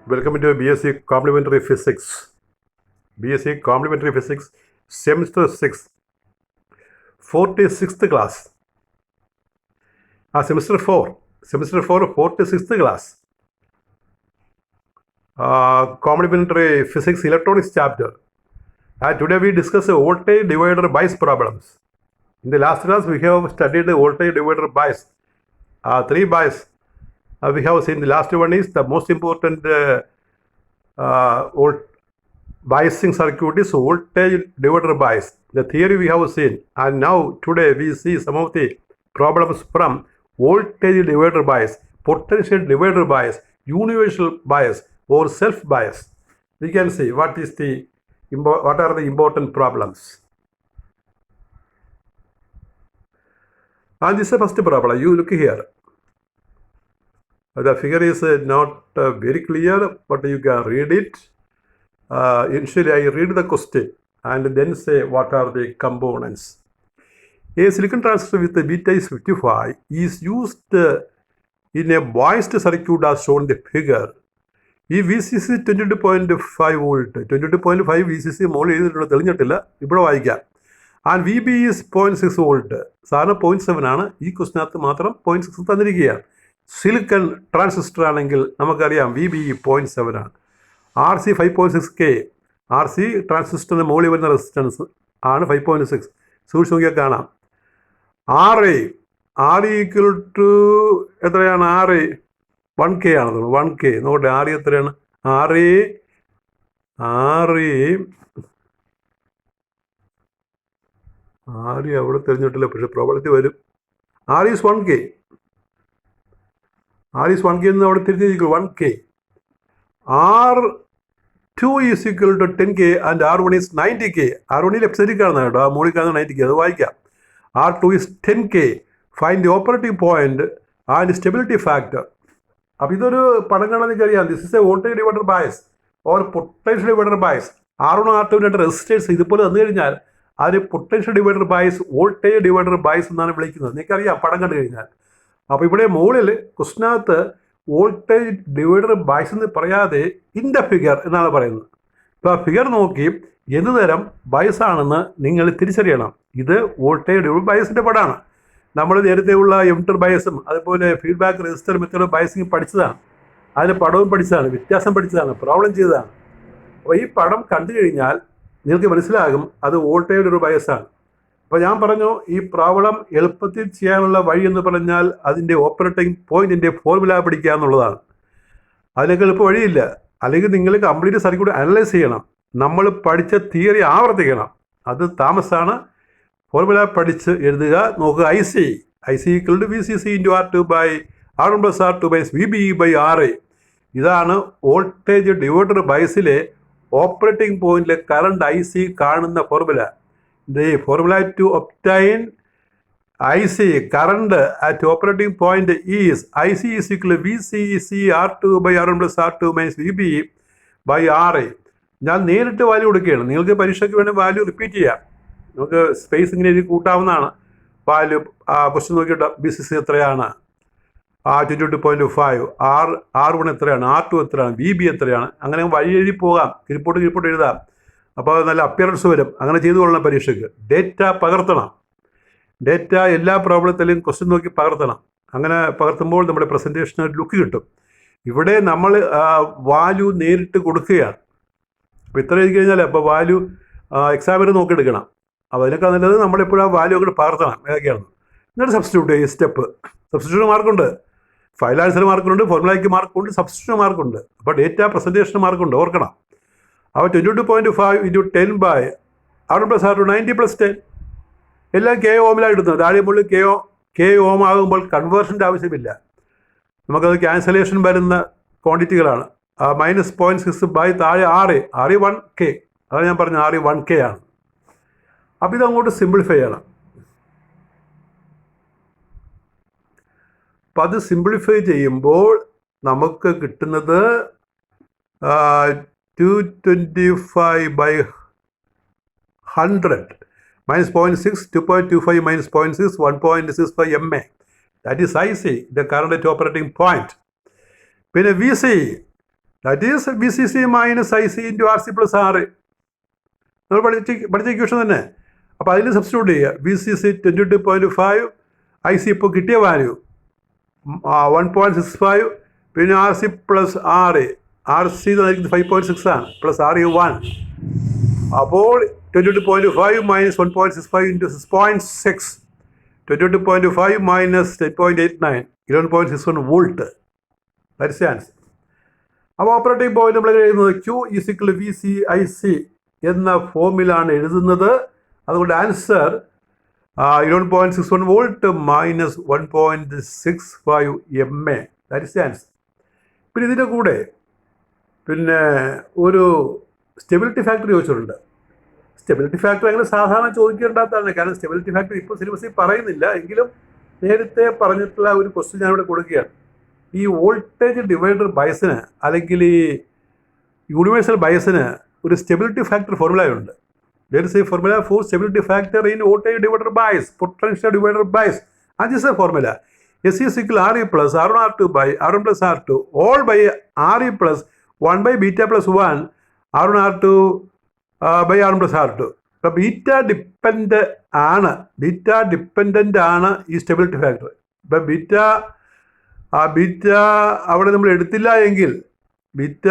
Welcome to BSc Complementary Physics. BSc Complementary Physics, Semester 6, 46th class. Semester 4, 46th class. Complementary Physics Electronics chapter. Today we discuss voltage divider bias problems. In the last class we have studied the voltage divider bias. Three bias. We have seen the last one is the most important biasing circuit is voltage divider bias. The theory we have seen, and now today we see some of the problems from voltage divider bias, potential divider bias, universal bias, or self bias. We can see what are the important problems. And this is the first problem. You look here. The figure is not very clear, but you can read it. Initially, I read the question and then say what are the components. A silicon transistor with the beta is 55 is used in a biased circuit as shown in the figure. ഈ V C C 22.5 volt 22.5 V C C മോളിൽ എഴുതിയിട്ടുള്ള തെളിഞ്ഞിട്ടില്ല, ഇവിടെ വായിക്കാം. And V B is 0.6 volt. സാധാരണ 0.7 ആണ്, ഈ ക്വസ്റ്റിനകത്ത് മാത്രം 0.6 തന്നിരിക്കുകയാണ്. സിലിക്കൺ ട്രാൻസിസ്റ്റർ ആണെങ്കിൽ നമുക്കറിയാം വി ബി 0.7 ആണ്. R C 5.6 K. R C ട്രാൻസിസ്റ്ററിന് മുകളിൽ വരുന്ന റെസിസ്റ്റൻസ് ആണ് 5.6. സൂക്ഷിച്ച് നോക്കിയാൽ കാണാം. ആർ എ ഈക്വൽ ടു എത്രയാണ്? ആർ എ 1K ആണ് തോന്നുന്നു. 1K നോക്കട്ടെ. ആർ എത്രയാണ്? ആർ എ അവിടെ തിരഞ്ഞിട്ടില്ല, പക്ഷെ പ്രോബ്ലത്തിൽ വരും. R is 1K. R is 1K എന്ന് അവിടെ തിരിച്ചിരിക്കും. 1K. R2 is equal to 10K and R1 is 90K. R1 left സൈഡിൽ കാണുന്ന കേട്ടോ, ആ മുകളിൽ കാണുന്ന 90K, അത് വായിക്കാം. R2 is 10K. Find the operating point and stability factor. അപ്പോൾ ഇതൊരു പടം കാണാൻ എനിക്കറിയാം. This is A voltage divider bias or potential divider bias. R1 R2 resistors ഇതുപോലെ വന്നു കഴിഞ്ഞാൽ അതിന് potential divider bias, voltage divider bias എന്നാണ് വിളിക്കുന്നത്. നിങ്ങൾക്കറിയാം പടം കണ്ടു കഴിഞ്ഞാൽ. അപ്പോൾ ഇവിടെ മുകളിൽ ക്വസ്റ്റിനകത്ത് വോൾട്ടേജ് ഡിവൈഡർ ബയസ് എന്ന് പറയാതെ ഇൻ ദ ഫിഗർ എന്നാണ് പറയുന്നത്. ഇപ്പോൾ ആ ഫിഗർ നോക്കി എന്ത് തരം ബയസാണെന്ന് നിങ്ങൾ തിരിച്ചറിയണം. ഇത് വോൾട്ടേജ് ഡിവൈഡർ ബയസിൻ്റെ പടമാണ്. നമ്മൾ നേരത്തെയുള്ള എമിറ്റർ ബയസും അതുപോലെ ഫീഡ്ബാക്ക് റെസിസ്റ്റർ മെത്തേഡ് ബയസിങ് പഠിച്ചതാണ്. അതിന് പടവും പഠിച്ചതാണ്, വ്യത്യാസം പഠിച്ചതാണ്, പ്രോബ്ലം ചെയ്തതാണ്. അപ്പോൾ ഈ പടം കണ്ടു കഴിഞ്ഞാൽ നിങ്ങൾക്ക് മനസ്സിലാകും അത് വോൾട്ടേജ് ഒരു ബയസാണ്. അപ്പോൾ ഞാൻ പറഞ്ഞു ഈ പ്രോബ്ലം എളുപ്പത്തിൽ ചെയ്യാനുള്ള വഴി എന്ന് പറഞ്ഞാൽ അതിൻ്റെ ഓപ്പറേറ്റിംഗ് പോയിൻറ്റിൻ്റെ ഫോർമുല പഠിക്കുക എന്നുള്ളതാണ്. അതിനൊക്കെ എളുപ്പ വഴിയില്ല. അല്ലെങ്കിൽ നിങ്ങൾ കംപ്ലീറ്റ് സർക്യൂട്ട് അനലൈസ് ചെയ്യണം, നമ്മൾ പഠിച്ച തിയറി ആവർത്തിക്കണം. അത് താമസമാണ്. ഫോർമുല പഠിച്ച് എഴുതുക. നോക്കുക. I C equal to V C C into R2 by R1 plus R2 minus V B by R A. ഇതാണ് വോൾട്ടേജ് ഡിവൈഡർ ബയസിലെ ഓപ്പറേറ്റിംഗ് പോയിന്റിലെ കറണ്ട് ഐ സി കാണുന്ന formula. The formula to obtain I C current at operating point is I C is equal V C C R2 by R1 plus R2 minus V B by R A. ഞാൻ നേരിട്ട് value കൊടുക്കുകയാണ്. നിങ്ങൾക്ക് പരീക്ഷയ്ക്ക് വേണ്ടി value repeat ചെയ്യാം. നമുക്ക് space ഇങ്ങനെ എഴുതി കൂട്ടാവുന്നതാണ്. വാല്യൂ ക്വസ്റ്റ്യൻ നോക്കിയിട്ട് ബി സി സി എത്രയാണ്? 22.5. R1 എത്രയാണ്? R2 എത്രയാണ്? വി ബി എത്രയാണ്? അങ്ങനെ വഴി എഴുതി പോകാം. കിരിപ്പോട്ട് എഴുതാം. അപ്പോൾ നല്ല അപ്പിയറൻസ് വരും. അങ്ങനെ ചെയ്തു കൊള്ളണം പരീക്ഷയ്ക്ക്. ഡേറ്റ പകർത്തണം. ഡേറ്റ എല്ലാ പ്രോബ്ലത്തിലും ക്വസ്റ്റ്യൻ നോക്കി പകർത്തണം. അങ്ങനെ പകർത്തുമ്പോൾ നമ്മുടെ പ്രസൻറ്റേഷന് ലുക്ക് കിട്ടും. ഇവിടെ നമ്മൾ വാല്യൂ നേരിട്ട് കൊടുക്കുകയാണ്. അപ്പോൾ ഇത്ര എഴുതി കഴിഞ്ഞാൽ അപ്പോൾ വാല്യൂ എക്സാമിന് നോക്കിയെടുക്കണം. അപ്പോൾ അതിനൊക്കെ നല്ലത് നമ്മളെപ്പോഴും ആ വാല്യൂ അങ്ങോട്ട് പകർത്തണം. ഏതൊക്കെയാണ്? എന്നിട്ട് സബ്സ്റ്റിറ്റ്യൂട്ട് ചെയ്യും. സ്റ്റെപ്പ് സബ്സ്റ്റിറ്റ്യൂഷൻ മാർക്കുണ്ട്, ഫൈനൽ ആൻസർ മാർക്കുണ്ട്, ഫോർമുലയ്ക്ക് മാർക്കുണ്ട്, സബ്സ്റ്റിറ്റ്യൂഷൻ മാർക്കുണ്ട്. അപ്പോൾ ഡേറ്റ പ്രസൻറ്റേഷൻ മാർക്കുണ്ട്, ഓർക്കണം. അപ്പോൾ 22.5 into 10 by R1 plus R2 90 plus 10. എല്ലാം കെ ഓമിലാണ് ഇടുന്നത്. താഴെ മുകളിൽ കെ ഓം ആകുമ്പോൾ കൺവേർഷൻ്റെ ആവശ്യമില്ല. നമുക്കത് ക്യാൻസലേഷൻ വരുന്ന ക്വാണ്ടിറ്റികളാണ്. മൈനസ് 0.6 ബൈ താഴെ ആർ എ 1K. അതാണ് ഞാൻ പറഞ്ഞത്, ആർ എ 1K ആണ്. അപ്പോൾ ഇതങ്ങോട്ട് സിംപ്ലിഫൈ ചെയ്യണം. അപ്പം അത് സിംപ്ലിഫൈ ചെയ്യുമ്പോൾ നമുക്ക് കിട്ടുന്നത് 225 by 100 minus 0.6, 2.25 minus 0.6, 1.65 mA. That is IC, the current at operating point. പിന്നെ V C that is B C C minus I C into R C plus R. നമ്മൾ പഠിച്ച ഇക്വേഷൻ തന്നെ. അപ്പോൾ അതിൽ സബ്സ്റ്റിറ്റ്യൂട്ട് ചെയ്യുക. B C C 22.5, I C ഇപ്പോൾ കിട്ടിയ value 1.65, പിന്നെ R C plus R C 5.6 ആണ്, പ്ലസ് ആർ 1. അപ്പോൾ 22.5 minus 1.65 into 6.6, 22.5 minus 10.89, 11.61 volt. That's the answer. അപ്പോൾ ഓപ്പറേറ്റിംഗ് പോയിന്റ് നമ്മൾ എഴുതുന്നത് Q equal V C I C എന്ന ഫോമിലാണ് എഴുതുന്നത്. അതുകൊണ്ട് answer 11.61 volt minus 1.65 MA. That is the answer. പിന്നെ ഇതിൻ്റെ കൂടെ പിന്നെ ഒരു സ്റ്റെബിലിറ്റി ഫാക്ടർ ചോദിച്ചിട്ടുണ്ട്. സ്റ്റെബിലിറ്റി ഫാക്ടർ അങ്ങനെ സാധാരണ ചോദിക്കേണ്ടാത്തതാണ്, കാരണം സ്റ്റെബിലിറ്റി ഫാക്ടർ ഇപ്പോൾ സിലബസിൽ പറയുന്നില്ല. എങ്കിലും നേരത്തെ പറഞ്ഞിട്ടുള്ള ഒരു ക്വസ്റ്റ്യൻ ഞാനിവിടെ കൊടുക്കുകയാണ്. ഈ വോൾട്ടേജ് ഡിവൈഡർ ബയസിന് അല്ലെങ്കിൽ ഈ യൂണിവേഴ്സൽ ബയസിന് ഒരു സ്റ്റെബിലിറ്റി ഫാക്ടർ ഫോർമുലയുണ്ട്. There is a formula for stability factor in voltage divider bias, potential divider bias. And this is a formula. S is equal to RE plus R1 R2 by R1 plus R2 all by RE plus 1 by beta plus 1 R1 R2 by R1 plus R2. അപ്പോൾ beta dependent ആണ് ഈ stability factor. ഇപ്പം beta അവിടെ നമ്മൾ എടുത്തില്ല എങ്കിൽ, beta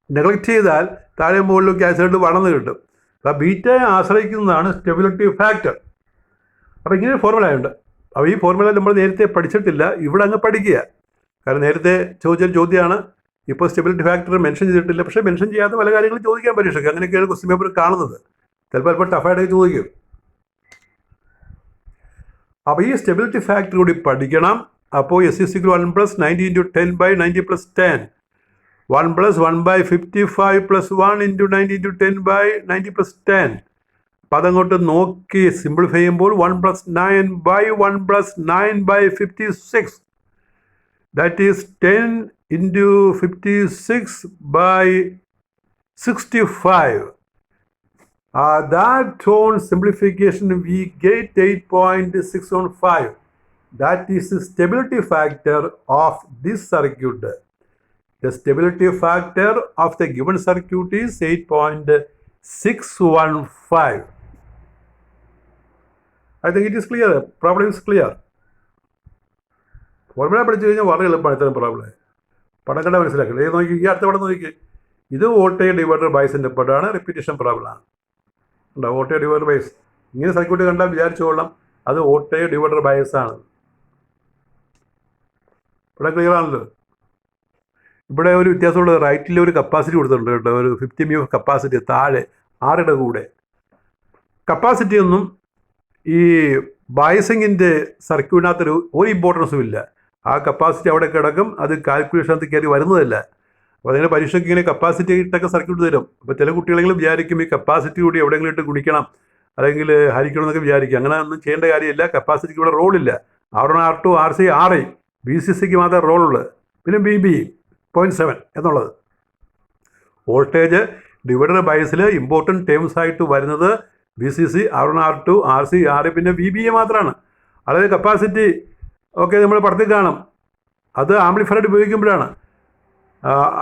neglect ചെയ്താൽ താഴെ മുകളിലും ക്യാൻസറായിട്ട് വളർന്നു കിട്ടും. അപ്പോൾ ബീറ്റയെ ആശ്രയിക്കുന്നതാണ് സ്റ്റെബിലിറ്റി ഫാക്ടർ. അപ്പോൾ ഇങ്ങനെ ഫോർമുലയുണ്ട്. അപ്പോൾ ഈ ഫോർമുല നമ്മൾ നേരത്തെ പഠിച്ചിട്ടില്ല, ഇവിടെ അങ്ങ് പഠിക്കുക. കാരണം നേരത്തെ ചോദിച്ചൊരു ചോദ്യമാണ്. ഇപ്പോൾ സ്റ്റെബിലിറ്റി ഫാക്ടർ മെൻഷൻ ചെയ്തിട്ടില്ല, പക്ഷേ മെൻഷൻ ചെയ്യാത്ത പല കാര്യങ്ങളും ചോദിക്കാൻ പരീക്ഷയ്ക്ക്. അങ്ങനെയൊക്കെയാണ് ക്വസ്റ്റ്യൻ പേപ്പർ കാണുന്നത്. ചിലപ്പോൾ അല്പം ടഫായിട്ട് ചോദിക്കും. അപ്പോൾ ഈ സ്റ്റെബിലിറ്റി ഫാക്ടർ കൂടി പഠിക്കണം. അപ്പോൾ S is equal to 1 plus 90 into 10 by 90 plus 10. 1 plus 1 by 55 plus 1 into 90 into 10 by 90 plus 10. അപ്പോൾ അതങ്ങോട്ട് നോക്കി സിംപ്ലിഫൈ ചെയ്യുമ്പോൾ 1 plus 9 by 1 plus 9 by 56. That is 10 into 56 by 65. That on simplification we get 8.615. That is the stability factor of this circuit. The stability factor of the given circuit is 8.615. I think it is clear. Problem is clear. Formula പഠിച്ചു കഴിഞ്ഞാൽ വളരെ എളുപ്പമാണ് ഇത്തരം problem. പടക്കണ്ട മനസ്സിലാക്കില്ല. ഇത് നോക്കി, ഈ അടുത്ത പടം നോക്കി. ഇത് വോൾട്ടേജ് ഡിവൈഡർ ബയസിൻ്റെ പടമാണ്, റിപ്പീറ്റേഷൻ പ്രോബ്ലമാണ്. ഉണ്ടോ? Voltage divider bias. ഇങ്ങനെ സർക്യൂട്ട് കണ്ടാൽ വിചാരിച്ചോളാം അത് വോൾട്ടേജ് ഡിവൈഡർ ബയസ് ആണ്. ഇവിടെ ക്ലിയർ ആണല്ലോ. ഇവിടെ ഒരു വ്യത്യാസമുള്ളത്, റൈറ്റിൽ ഒരു കപ്പാസിറ്റി കൊടുത്തിട്ടുണ്ട് കേട്ടോ, ഒരു 50 μF കപ്പാസിറ്റി താഴെ ആറുടെ കൂടെ. കപ്പാസിറ്റി ഒന്നും ഈ ബയസിങ്ങിൻ്റെ സർക്യൂട്ടിനകത്തൊരു ഇമ്പോർട്ടൻസും ഇല്ല. ആ കപ്പാസിറ്റി അവിടെ കിടക്കും, അത് കാൽക്കുലേഷനകത്ത് കയറി വരുന്നതല്ല. അപ്പോൾ അതിങ്ങനെ പരീക്ഷയ്ക്ക് ഇങ്ങനെ കപ്പാസിറ്റി ഇട്ടൊക്കെ സർക്യൂട്ട് തരും. അപ്പോൾ ചില കുട്ടികളെങ്കിലും വിചാരിക്കും ഈ കപ്പാസിറ്റി കൂടി എവിടെയെങ്കിലും ഇട്ട് ഗുണിക്കണം അല്ലെങ്കിൽ ഹരിക്കണം എന്നൊക്കെ വിചാരിക്കും. അങ്ങനെ ഒന്നും ചെയ്യേണ്ട കാര്യമില്ല. കപ്പാസിറ്റിക്ക് ഇവിടെ റോളില്ല. R1 R2 RC RI B C സിക്ക് മാത്രമേ റോളുള്ളൂ. പിന്നെ BB 0.7 എന്നുള്ളത്. വോൾട്ടേജ് ഡിവൈഡർ ബയസിൽ ഇമ്പോർട്ടൻറ്റ് ടേംസ് ആയിട്ട് വരുന്നത് VCC, R1 R2 RC RI പിന്നെ VBA മാത്രമാണ്. അതായത് കപ്പാസിറ്റി ഒക്കെ നമ്മൾ പടത്തിൽ കാണും, അത് ആംപ്ലിഫയറായിട്ട് ഉപയോഗിക്കുമ്പോഴാണ്.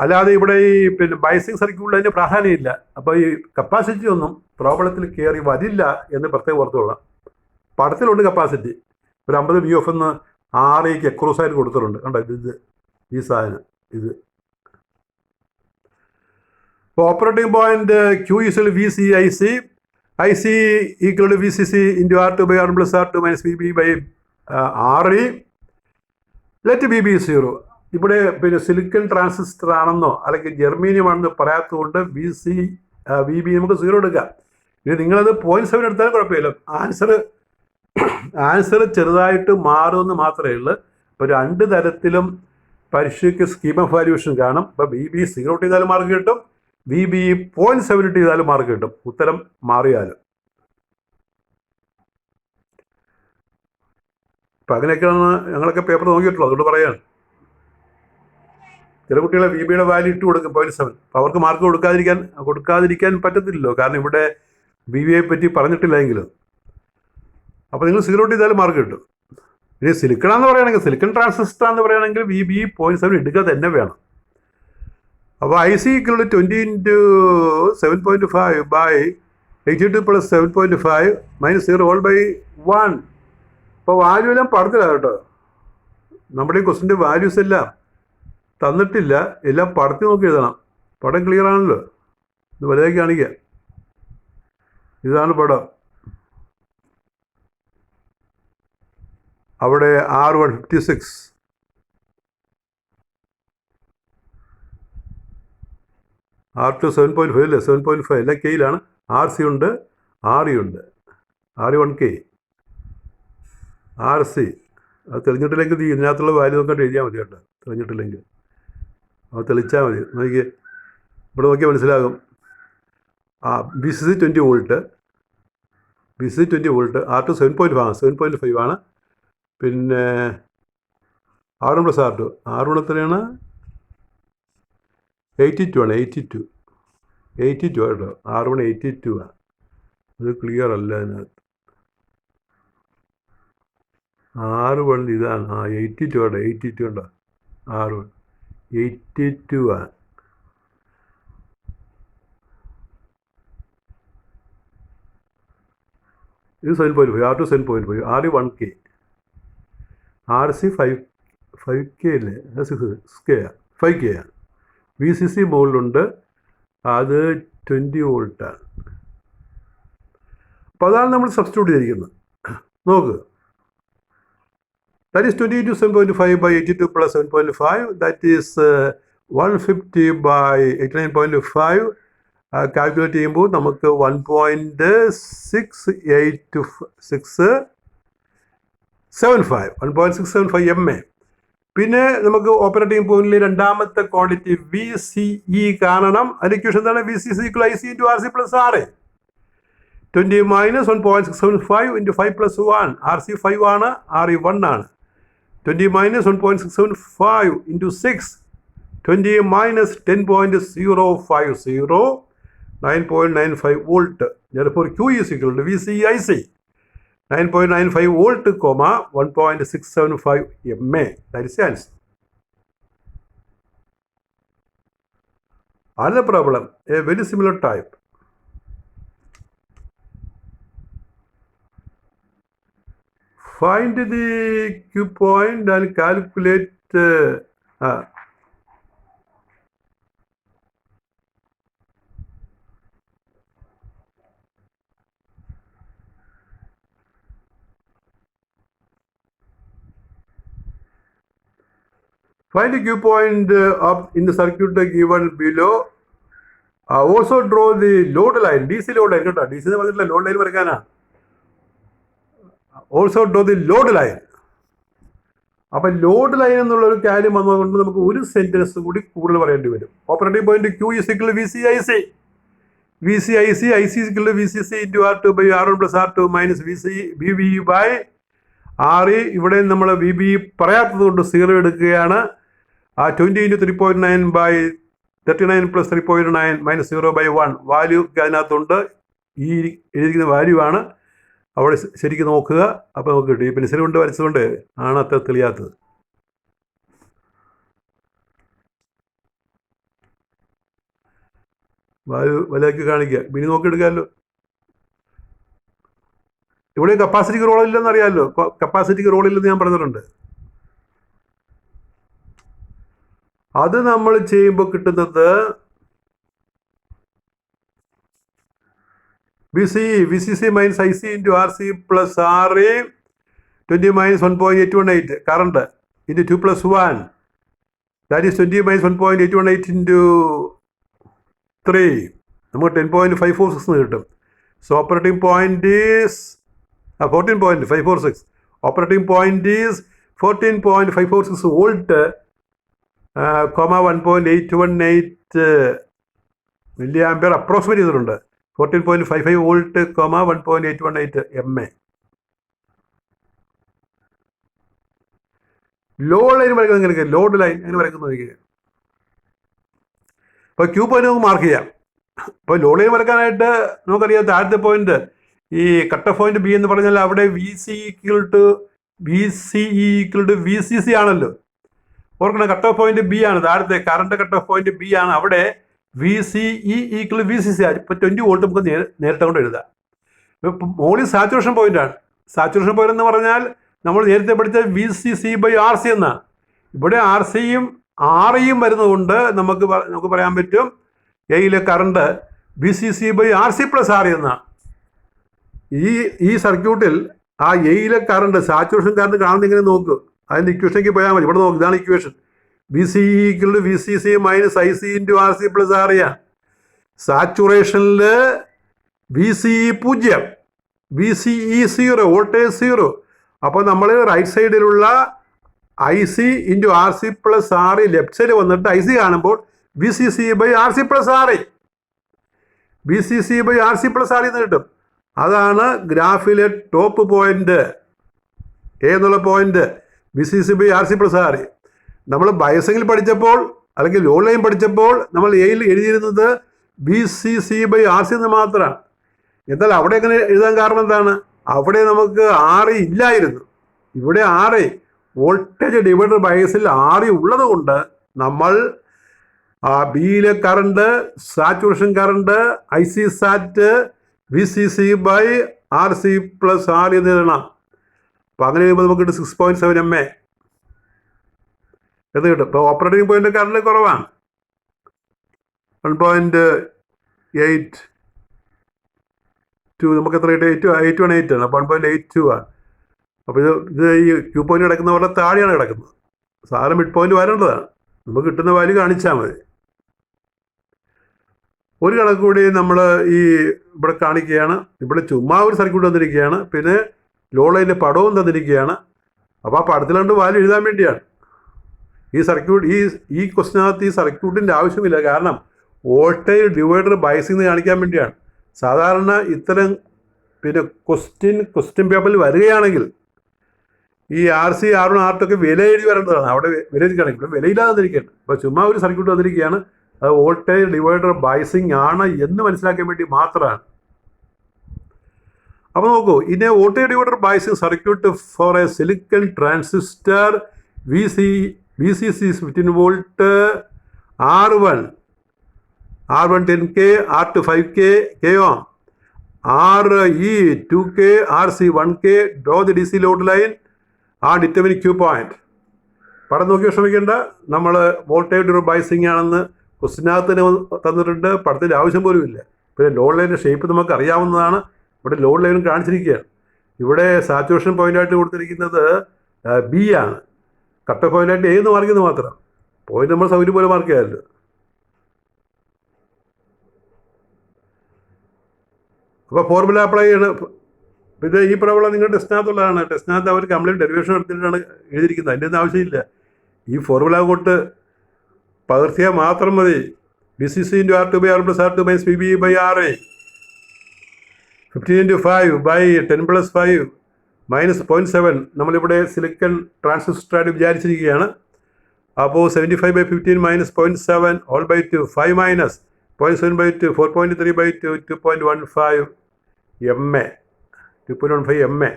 അല്ലാതെ ഇവിടെ ഈ പിന്നെ ബയസിങ് സർക്യൂട്ടിൽ അതിൻ്റെ പ്രാധാന്യമില്ല. അപ്പോൾ ഈ കപ്പാസിറ്റി ഒന്നും പ്രോബ്ലത്തിൽ കയറി വരില്ല എന്ന് പ്രത്യേകം ഓർത്തുകൊള്ളാം. പടത്തിലുണ്ട് കപ്പാസിറ്റി ഒരു 50 μF എന്ന് RIക്ക് എക്രോസായിട്ട് കൊടുത്തിട്ടുണ്ട്. കണ്ടോ, ഇത് ഈ സാധനം ഇത്. അപ്പോൾ operating point Q equal VC IC equal to VCC into R2 by R1 plus R2 minus VB by RE. Let BB 0. ഇവിടെ പിന്നെ സിലിക്കൺ ട്രാൻസിസ്റ്റർ ആണെന്നോ അല്ലെങ്കിൽ ജെർമീനിയം ആണെന്നോ പറയാത്തതുകൊണ്ട് VB നമുക്ക് 0 എടുക്കാം. ഇനി നിങ്ങളത് 0.7 എടുത്താലും കുഴപ്പമില്ല. ആൻസർ ചെറുതായിട്ട് മാറുമെന്ന് മാത്രമേ ഉള്ളൂ. ഇപ്പോൾ 2 തരത്തിലും പരീക്ഷയ്ക്ക് സ്കീം ഓഫ് വാല്യൂഷൻ കാണും. ഇപ്പോൾ BB 0 ചെയ്താലും മാർക്ക് കിട്ടും, VB 0.7 ചെയ്താലും മാർക്ക് കിട്ടും, ഉത്തരം മാറിയാലും. അപ്പം അങ്ങനെയൊക്കെയാണ് ഞങ്ങളൊക്കെ പേപ്പർ നോക്കിയിട്ടുള്ളൂ. അതുകൊണ്ട് പറയാണ്, ചില കുട്ടികളെ VBയുടെ വാല്യൂ ഇട്ട് കൊടുക്കും 0.7. അപ്പോൾ അവർക്ക് മാർക്ക് കൊടുക്കാതിരിക്കാൻ പറ്റത്തില്ലല്ലോ, കാരണം ഇവിടെ VBയെ പറ്റി പറഞ്ഞിട്ടില്ല എങ്കിലും. അപ്പോൾ നിങ്ങൾ 0 ചെയ്താലും മാർക്ക് കിട്ടും. ഇനി സിലിക്കൺ എന്ന് പറയുകയാണെങ്കിൽ, സിലിക്കൺ ട്രാൻസിസ്റ്റർ എന്ന് പറയുകയാണെങ്കിൽ VB 0.7 എടുക്കുക തന്നെ വേണം. അപ്പോൾ I C equal to 20 into 7.5 by 82 plus 7.5 minus 0 whole by 1. അപ്പോൾ വാല്യൂ എല്ലാം പറഞ്ഞില്ല കേട്ടോ. നമ്മുടെ ഈ ക്വസ്റ്റിൻ്റെ വാല്യൂസ് എല്ലാം തന്നിട്ടില്ല, എല്ലാം പടത്തി നോക്കി എഴുതണം. പടം ക്ലിയർ ആണല്ലോ. ഇത് വലുതാക്കി കാണിക്കുക. ഇതാണ് പടം. അവിടെ R1 56, R2 7.5 അല്ലേ, 7.5 എല്ലാം കെയിലാണ്. RC ഉണ്ട്, RE ഉണ്ട്, RE1K, RC. അത് തെളിഞ്ഞിട്ടില്ലെങ്കിൽ ഇതിനകത്തുള്ള വാല്യൂ നോക്കിയിട്ട് എഴുതിയാൽ മതി കേട്ടോ. തെളിഞ്ഞിട്ടില്ലെങ്കിൽ അത് തെളിച്ചാൽ മതി. നോക്കി ഇവിടെ നോക്കിയാൽ മനസ്സിലാകും. VCC 20 volt, VCC 20 volt, R2 7.5 ആണ്. പിന്നെ R1 പ്ലസ് R2, R1 എത്രയാണ്? 82 ആണ്. 82 കേട്ടോ. R1 82 ആണ്. ഇത് ക്ലിയർ അല്ല അതിനകത്ത്. R1 ഇതാണ്. 82 കേട്ടോ. 82 ഉണ്ടോ? R1 82 ആണ്. ഇത് 7.5, R2 7.5, RE1K, RC 5K അല്ലേ, 5K ആണ്. VCC മുകളിലുണ്ട്, അത് 20 വോൾട്ടാണ്. അപ്പോൾ അതാണ് നമ്മൾ സബ്സ്റ്റിറ്റ്യൂട്ട് ചെയ്തിരിക്കുന്നത്. നോക്ക്, that is 20 into 7.5 by 82 plus 7.5, that is 150 by 89.5. Calculate ചെയ്യുമ്പോൾ നമുക്ക് 1.675 MA. പിന്നെ നമുക്ക് ഓപ്പറേറ്റിംഗ് പോയിന്റിൽ രണ്ടാമത്തെ ക്വാണ്ടിറ്റി VCE കാണണം. അതിൻ്റെ ഇക്വേഷൻ എന്താണ്? VCC = IC into RC plus RA. 20 minus 1.675 into 5 plus 1. RC 5 ആണ്, RE 1 ആണ്. 20 minus 1.675 into 6. 20 minus 10.050, 9.95 volt. Therefore, Q is equal to VCIC 9.95 volt, 1.675 MA. That is the answer. Another problem, a very similar type. Find the Q point and calculate find the Q point up in the circuit given below. Also draw the load line. DC load line കേട്ടോ. DC എന്ന് പറഞ്ഞിട്ടില്ല, load line വരയ്ക്കാനാണ്. Also draw the load line. അപ്പം load line എന്നുള്ളൊരു കാര്യം വന്നതുകൊണ്ട് നമുക്ക് ഒരു സെൻറ്റൻസ് കൂടി കൂടുതൽ പറയേണ്ടി വരും. Operating point Q is equal to VCIC. VCIC, IC is equal to VCC into R2 by R1 plus R2 minus VBE by RE. ഇവിടെ നമ്മൾ VBE പറയാത്തത് കൊണ്ട് 0 എടുക്കുകയാണ്. 20 into 3.9 by 39 plus 3.9 minus 0 by 1. Value അതിനകത്തുണ്ട്. ഈ എഴുതിയിരിക്കുന്ന വാല്യൂ ആണ്. അവിടെ ശരിക്കും നോക്കുക. അപ്പോൾ നമുക്ക് കിട്ടും. ഈ പെൻസിൽ കൊണ്ട് വരച്ചുകൊണ്ട് ആണ് അത്ര തെളിയാത്തത്. വാല്യൂ വലുതാക്കി കാണിക്കുക. ഇനി നോക്കിയെടുക്കാമല്ലോ. ഇവിടെ കപ്പാസിറ്റിക്ക് റോളില്ലെന്ന് അറിയാമല്ലോ. കപ്പാസിറ്റിക്ക് റോളില്ലെന്ന് ഞാൻ പറഞ്ഞിട്ടുണ്ട്. അത് നമ്മൾ ചെയ്യുമ്പോൾ കിട്ടുന്നത് VCC minus IC into RC plus RA. 20 minus 1.818 current into 2 plus 1. That is 20 minus 1.818 into 3. നമുക്ക് 10.546 കിട്ടും. So operating point is 14.546. Operating point is 14.546 volt, 1.818 milliampere approximate ചെയ്തിട്ടുണ്ട്. 14.55 volt, 1.818 MA. ലോഡ് ലൈൻ വരയ്ക്കുന്നത് എങ്ങനെ? ലോഡ് ലൈൻ എങ്ങനെ വരയ്ക്കുന്നത് നോക്കിക്കുക. അപ്പോൾ Q point നമുക്ക് mark ചെയ്യാം. അപ്പോൾ ലോഡ് ലൈൻ വരയ്ക്കാനായിട്ട് നമുക്കറിയാം താഴത്തെ പോയിന്റ് ഈ കട്ട് ഓഫ് പോയിന്റ് B എന്ന് പറഞ്ഞാൽ അവിടെ VCE equal to VCC ആണല്ലോ. ഓർക്കണം, കട്ട് ഓഫ് പോയിന്റ് ബി ആണ്, താഴത്തെ current cut off point B ആണ്. അവിടെ V C E equal V C C ആണ്. ഇപ്പം 20 വോൾട്ട് നമുക്ക് നേരിട്ട് കൊണ്ട് എഴുതാം. ഇപ്പം മോളിൽ സാച്ചുറേഷൻ പോയിന്റ് ആണ്. സാച്ചുറേഷൻ പോയിന്റ് എന്ന് പറഞ്ഞാൽ നമ്മൾ നേരത്തെ പഠിച്ച V C C by R C എന്നാണ്. ഇവിടെ ആർ സിയും ആർ ഇയും വരുന്നതുകൊണ്ട് നമുക്ക് പറയാൻ പറ്റും എയിലെ current V C C by R C plus R എന്നാണ്. ഈ സർക്യൂട്ടിൽ ആ എയിലെ കറണ്ട്, സാച്ചുറേഷൻ കറണ്ട് കാണുന്ന ഇങ്ങനെ നോക്ക്, അതിൻ്റെ ഇക്വേഷനിലേക്ക് പോയാൽ മതി. ഇവിടെ നോക്ക്, ഇതാണ് equation. V C equal V C C minus I C into R C plus R ആണ്. സാച്ചുറേഷനിൽ V C E 0, V C E 0, voltage 0. അപ്പോൾ നമ്മൾ റൈറ്റ് സൈഡിലുള്ള I C into R C plus R left side വന്നിട്ട് I C കാണുമ്പോൾ V C C by R C plus R, V C C by R C plus R എന്ന് കിട്ടും. അതാണ് ഗ്രാഫിലെ top point, A എന്നുള്ള പോയിന്റ്, V C C by R C plus R. നമ്മൾ ബയസിങ്ങിൽ പഠിച്ചപ്പോൾ അല്ലെങ്കിൽ ലോ ലൈൻ പഠിച്ചപ്പോൾ നമ്മൾ എയിൽ എഴുതിയിരുന്നത് V C C by R C എന്ന് മാത്രമാണ്. എന്നാൽ അവിടെ എങ്ങനെ എഴുതാൻ കാരണം എന്താണ്? അവിടെ നമുക്ക് ആർ ഇല്ലായിരുന്നു. ഇവിടെ ആർ വോൾട്ടേജ് ഡിവൈഡർ ബയസിൽ ആർ ഉള്ളത് കൊണ്ട് നമ്മൾ ബിയിലെ current, saturation current, I C sat V C C by R C plus R എന്ന് എഴുതണം. അപ്പം അങ്ങനെ കഴിയുമ്പോൾ നമുക്ക് 6.7 MA എന്ന് കിട്ടും. ഇപ്പോൾ ഓപ്പറേറ്റിംഗ് പോയിന്റ് കറണ്ട് കുറവാണ്, 1.82, നമുക്ക് എത്ര 818 ആണ്. 1.82 ആണ്. അപ്പോൾ ഇത് ഈ ക്യൂ പോയിന്റ് കിടക്കുന്ന പോലെ താഴെയാണ് കിടക്കുന്നത്. സാധാരണ മിഡ് പോയിന്റ് വരേണ്ടതാണ്. നമുക്ക് കിട്ടുന്ന വാല്യൂ കാണിച്ചാൽ മതി. ഒരു കണക്ക് കൂടി നമ്മൾ ഇവിടെ കാണിക്കുകയാണ്. ഇവിടെ ചുമ്മാ ഒരു സർക്യൂട്ട് തന്നിരിക്കുകയാണ്, പിന്നെ ലോ ലൈൻ്റെ പടവും തന്നിരിക്കുകയാണ്. അപ്പോൾ ആ പടത്തിലാണ്ട് വാല്യൂ എഴുതാൻ വേണ്ടിയാണ് ഈ സർക്യൂട്ട്. ഈ ക്വസ്റ്റിനകത്ത് ഈ സർക്യൂട്ടിൻ്റെ ആവശ്യമില്ല, കാരണം വോൾട്ടേജ് ഡിവൈഡർ ബയസിങ് കാണിക്കാൻ വേണ്ടിയാണ്. സാധാരണ ഇത്തരം പിന്നെ ക്വസ്റ്റ്യൻ പേപ്പറിൽ വരികയാണെങ്കിൽ ഈ ആർ സി R1 R2 ഒക്കെ വില എഴുതി വരേണ്ടതാണ്. അവിടെ വില എഴുതിക്കുകയാണെങ്കിൽ ഇവിടെ വിലയില്ലാതെ തന്നിരിക്കുകയാണ്. അപ്പോൾ ചുമ്മാ ഒരു സർക്യൂട്ട് തന്നിരിക്കുകയാണ്, അത് വോൾട്ടേജ് ഡിവൈഡർ ബയസിങ് ആണ് എന്ന് മനസ്സിലാക്കാൻ വേണ്ടി മാത്രമാണ്. അപ്പോൾ നോക്കൂ, ഇനി voltage divider biasing circuit for a silicon transistor V C C 15 volt, R1 10K, R2 5K K ohm, RE 2K, RC 1K, draw the DC load line and determine Q point. പടം നോക്കി വിഷമിക്കേണ്ട, നമ്മൾ voltage divider biasing ആണെന്ന് ക്വസ്റ്റിനകത്ത് തന്നെ തന്നിട്ടുണ്ട്, പടത്തിൻ്റെ ആവശ്യം പോലും ഇല്ല. പിന്നെ ലോഡ് ലൈനിൻ്റെ ഷേപ്പ് നമുക്ക് അറിയാവുന്നതാണ്. ഇവിടെ ലോഡ് ലൈനും കാണിച്ചിരിക്കുകയാണ്. ഇവിടെ സാച്ചുറേഷൻ പോയിൻ്റായിട്ട് കൊടുത്തിരിക്കുന്നത് ബി ആണ്, കട്ട് ഓഫ് പോയിൻ്റായിട്ട് എ എന്ന് മാർക്കുന്നത് മാത്രം. പോയിന്റ് നമ്മൾ സൗകര്യം പോലെ മാർക്ക് ചെയ്യാമല്ലോ. അപ്പോൾ ഫോർമുല അപ്ലൈ ചെയ്യണം. ഇത് ഈ പ്രോബ്ലം നിങ്ങൾ ടെസ്റ്റിനകത്തുള്ളതാണ്. ടെസ്റ്റിനകത്ത് അവർ കംപ്ലീറ്റ് ഡെറിവേഷൻ എടുത്തിട്ടാണ് എഴുതിയിരിക്കുന്നത്. അതിൻ്റെ ഒന്നും ആവശ്യമില്ല. ഈ ഫോർമുല കൊണ്ട് പകർത്തിയാൽ മാത്രം മതി. B C C into R2 by R plus R2 minus P B by RA, 15 into 5 by 10 plus 5 minus 0.7. നമ്മളിവിടെ സിലിക്കൺ ട്രാൻസിസ്റ്ററായിട്ട് വിചാരിച്ചിരിക്കുകയാണ്. അപ്പോൾ 75 by 15 minus 0.7 whole by 2, 5 minus 0.7 by 2, 4.3 by 2, 2.15 MA, 2.15 MA.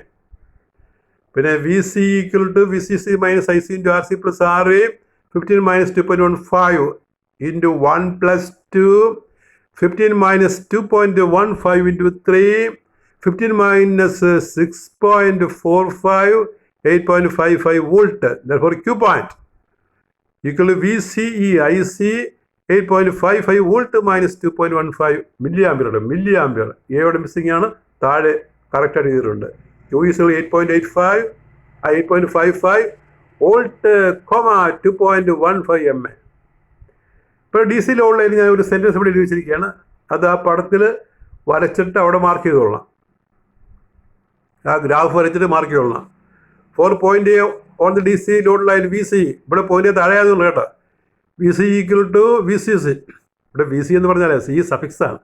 പിന്നെ V C equal to V C C minus I C into R C plus RA, 15 minus 2.15 into 1 plus 2, 15 minus 2.15 into 3, 15 minus 6.45, 8.55 volt. Therefore Q point equal to VCE IC 8.55 volt minus 2.15 milli ampere. Milli ampere എയുടെ missing ആണ്, താഴെ കറക്റ്റായിട്ട് ചെയ്തിട്ടുണ്ട്. Q is 8.55 volt, 2.15 MA. ഇപ്പോൾ D C load ലൈനിൽ ഞാൻ ഒരു sentence ഇവിടെ എഴുതി വെച്ചിരിക്കുകയാണ്. അത് ആ പടത്തിൽ വരച്ചിട്ട് അവിടെ മാർക്ക് ചെയ്തോളാം. ആ ഗ്രാഫ് വരച്ചിട്ട് മാർക്ക് ചെയ്തോളാം. 4 point on the D C load line V C, ഇവിടെ പോയിന്റ് താഴെയായതുകൊണ്ട് കേട്ടോ. V C equal to V C C, ഇവിടെ വി സി എന്ന് പറഞ്ഞാൽ സി സഫിക്സ് ആണ്,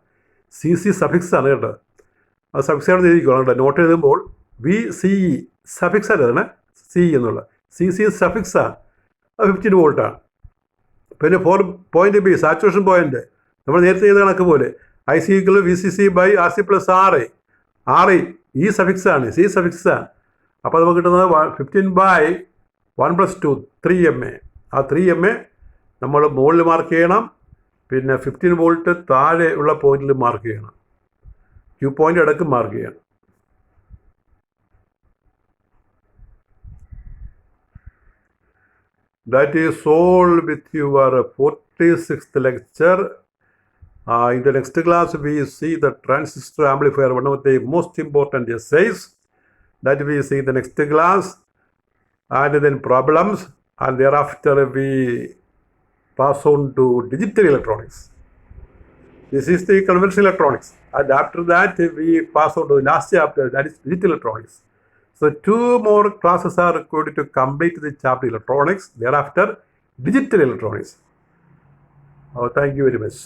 സി സി സഫിക്സ് ആണ് കേട്ടോ. അത് സഫിക്സ് ആണെന്ന് എഴുതിക്കോളാം കേട്ടോ. നോട്ട് എഴുതുമ്പോൾ വി സി ഇ സഫിക്സ് ആണ് സി എന്നുള്ള, സി സി സഫിക്സ് ആണ്. അത് 15 വോൾട്ടാണ്. പിന്നെ 4 പോയിന്റ് ബി സാച്ചുറേഷൻ പോയിന്റ്, നമ്മൾ നേരത്തെ ചെയ്ത കണക്ക് പോലെ I C equal V C C by R C plus RA, RA ഈ സഫിക്സ് ആണ്, സി സഫിക്സ് ആണ്. അപ്പോൾ നമുക്ക് കിട്ടുന്നത് 15 ബൈ 1 പ്ലസ് 2, 3 MA. ആ 3 നമ്മൾ മുകളിൽ മാർക്ക് ചെയ്യണം, പിന്നെ 15 വോൾട്ട് താഴെ ഉള്ള പോയിന്റിൽ മാർക്ക് ചെയ്യണം, ക്യൂ പോയിന്റ് ഇടയ്ക്ക് മാർക്ക് ചെയ്യണം. That is all with your 46th lecture. In the next class, we see the transistor amplifier, one of the most important essays that we see in the next class, and then problems, and thereafter we pass on to digital electronics. This is the conventional electronics, and after that we pass on to the last chapter, that is digital electronics. So 2 more classes are required to complete the chapter electronics, thereafter digital electronics. Thank you very much.